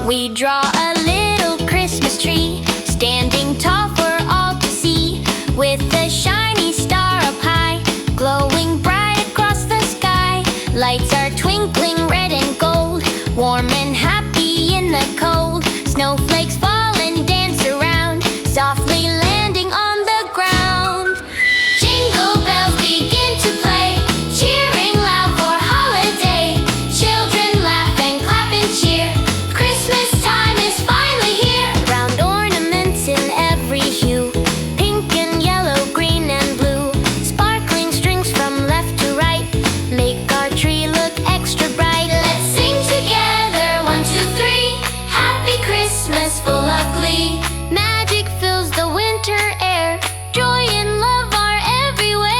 We draw a little Christmas tree, standing tall for all to see, with a shiny star up high, glowing bright across the sky. Lights are twinkling red and gold, warm and happy in the cold. Snowflakes fall and dance around, softly landing on the ground. Jingle bells begin to play, cheering loud for holiday. Children laugh and clap and cheer, Christmas time is finally here. Round ornaments in every hue, pink and yellow, green and blue, sparkling strings from left to right, make our tree look extra bright. Let's sing together, 1, 2, 3, Happy Christmas full of glee. Magic fills the winter air, joy and love are everywhere.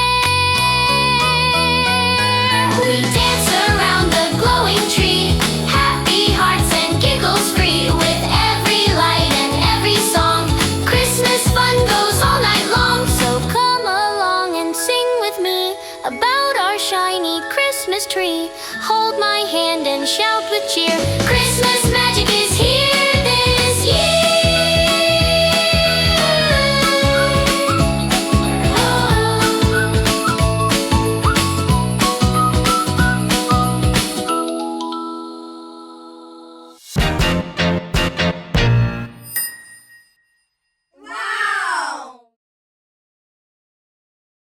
We dance around the glowing tree, happy hearts and giggles free, with every light and every song. Christmas fun goes all night long, so come along and sing with me about our shiny Christmas tree. Hold my hand and shout with cheer, Christmas